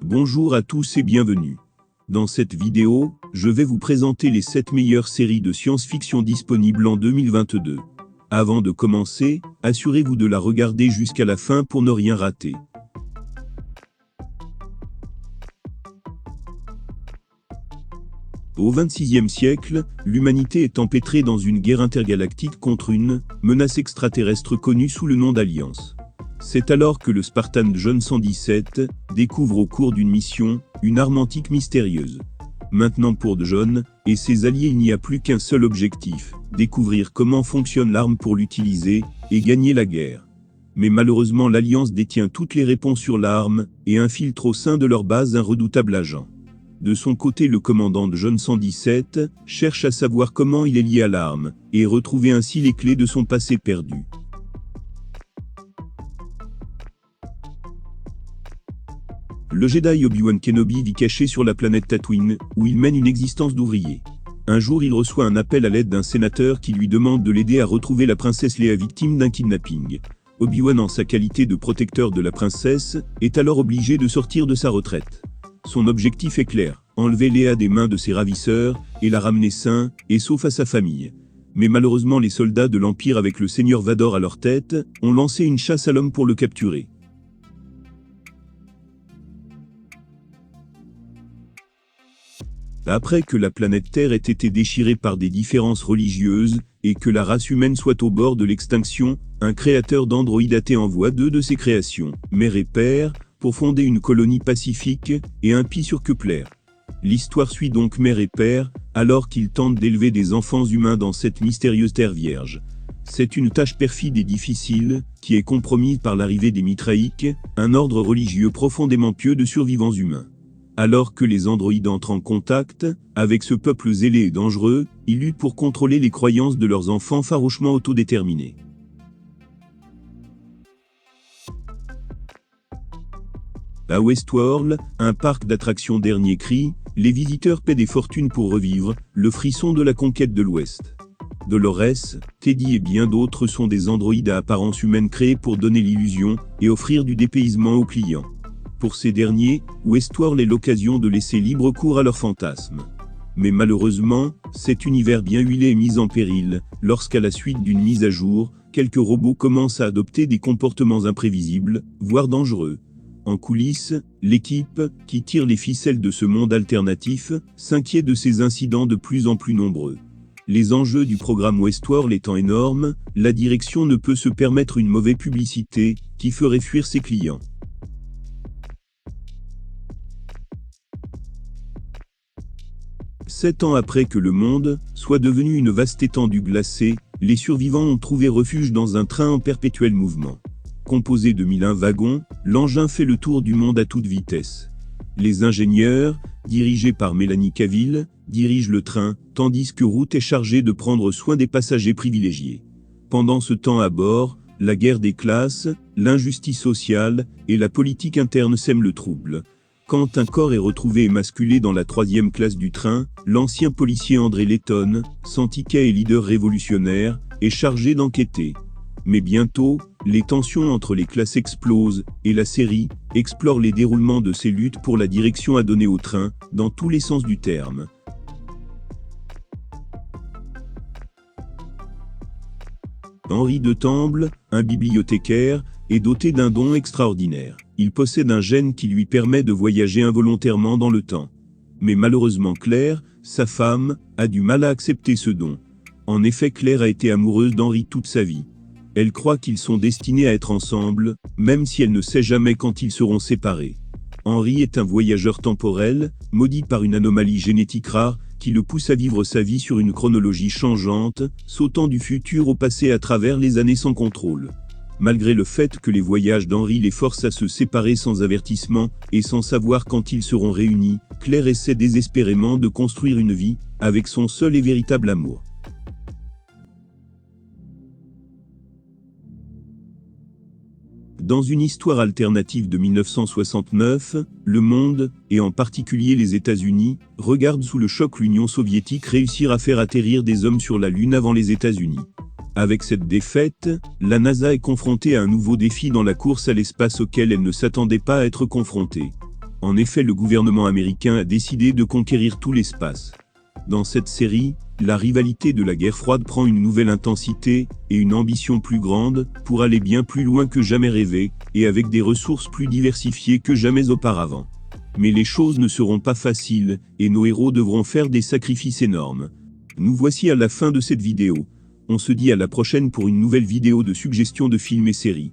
Bonjour à tous et bienvenue. Dans cette vidéo, je vais vous présenter les 7 meilleures séries de science-fiction disponibles en 2022. Avant de commencer, assurez-vous de la regarder jusqu'à la fin pour ne rien rater. Au XXIe siècle, l'humanité est empêtrée dans une guerre intergalactique contre une menace extraterrestre connue sous le nom d'Alliance. C'est alors que le Spartan John 117 découvre au cours d'une mission une arme antique mystérieuse. Maintenant pour John et ses alliés, il n'y a plus qu'un seul objectif, découvrir comment fonctionne l'arme pour l'utiliser et gagner la guerre. Mais malheureusement, l'Alliance détient toutes les réponses sur l'arme et infiltre au sein de leur base un redoutable agent. De son côté, le commandant de John 117 cherche à savoir comment il est lié à l'arme et retrouver ainsi les clés de son passé perdu. Le Jedi Obi-Wan Kenobi vit caché sur la planète Tatooine, où il mène une existence d'ouvrier. Un jour, il reçoit un appel à l'aide d'un sénateur qui lui demande de l'aider à retrouver la princesse Leia, victime d'un kidnapping. Obi-Wan, en sa qualité de protecteur de la princesse, est alors obligé de sortir de sa retraite. Son objectif est clair, enlever Leia des mains de ses ravisseurs et la ramener sain et sauf à sa famille. Mais malheureusement, les soldats de l'Empire, avec le Seigneur Vador à leur tête, ont lancé une chasse à l'homme pour le capturer. Après que la planète Terre ait été déchirée par des différences religieuses et que la race humaine soit au bord de l'extinction, un créateur d'androïdes athées envoie 2 de ses créations, mère et père, pour fonder une colonie pacifique et impie sur Kepler. L'histoire suit donc mère et père, alors qu'ils tentent d'élever des enfants humains dans cette mystérieuse terre vierge. C'est une tâche perfide et difficile, qui est compromise par l'arrivée des Mitraïques, un ordre religieux profondément pieux de survivants humains. Alors que les androïdes entrent en contact avec ce peuple zélé et dangereux, ils luttent pour contrôler les croyances de leurs enfants farouchement autodéterminés. À Westworld, un parc d'attractions dernier cri, les visiteurs paient des fortunes pour revivre le frisson de la conquête de l'Ouest. Dolores, Teddy et bien d'autres sont des androïdes à apparence humaine créés pour donner l'illusion et offrir du dépaysement aux clients. Pour ces derniers, Westworld est l'occasion de laisser libre cours à leurs fantasmes. Mais malheureusement, cet univers bien huilé est mis en péril, lorsqu'à la suite d'une mise à jour, quelques robots commencent à adopter des comportements imprévisibles, voire dangereux. En coulisses, l'équipe, qui tire les ficelles de ce monde alternatif, s'inquiète de ces incidents de plus en plus nombreux. Les enjeux du programme Westworld étant énormes, la direction ne peut se permettre une mauvaise publicité, qui ferait fuir ses clients. Sept ans après que le monde soit devenu une vaste étendue glacée, les survivants ont trouvé refuge dans un train en perpétuel mouvement. Composé de 1001 wagons, l'engin fait le tour du monde à toute vitesse. Les ingénieurs, dirigés par Mélanie Cavill, dirigent le train, tandis que Root est chargé de prendre soin des passagers privilégiés. Pendant ce temps à bord, la guerre des classes, l'injustice sociale et la politique interne sèment le trouble. Quand un corps est retrouvé émasculé dans la 3e classe du train, l'ancien policier André Letton, sans ticket et leader révolutionnaire, est chargé d'enquêter. Mais bientôt, les tensions entre les classes explosent, et la série explore les déroulements de ces luttes pour la direction à donner au train, dans tous les sens du terme. Henri de Temple, un bibliothécaire, est doté d'un don extraordinaire. Il possède un gène qui lui permet de voyager involontairement dans le temps. Mais malheureusement Claire, sa femme, a du mal à accepter ce don. En effet, Claire a été amoureuse d'Henri toute sa vie. Elle croit qu'ils sont destinés à être ensemble, même si elle ne sait jamais quand ils seront séparés. Henri est un voyageur temporel, maudit par une anomalie génétique rare, qui le pousse à vivre sa vie sur une chronologie changeante, sautant du futur au passé à travers les années sans contrôle. Malgré le fait que les voyages d'Henri les forcent à se séparer sans avertissement, et sans savoir quand ils seront réunis, Claire essaie désespérément de construire une vie, avec son seul et véritable amour. Dans une histoire alternative de 1969, le monde, et en particulier les États-Unis, regarde sous le choc l'Union soviétique réussir à faire atterrir des hommes sur la Lune avant les États-Unis. Avec cette défaite, la NASA est confrontée à un nouveau défi dans la course à l'espace auquel elle ne s'attendait pas à être confrontée. En effet, le gouvernement américain a décidé de conquérir tout l'espace. Dans cette série, la rivalité de la guerre froide prend une nouvelle intensité et une ambition plus grande pour aller bien plus loin que jamais rêvé et avec des ressources plus diversifiées que jamais auparavant. Mais les choses ne seront pas faciles et nos héros devront faire des sacrifices énormes. Nous voici à la fin de cette vidéo. On se dit à la prochaine pour une nouvelle vidéo de suggestion de films et séries.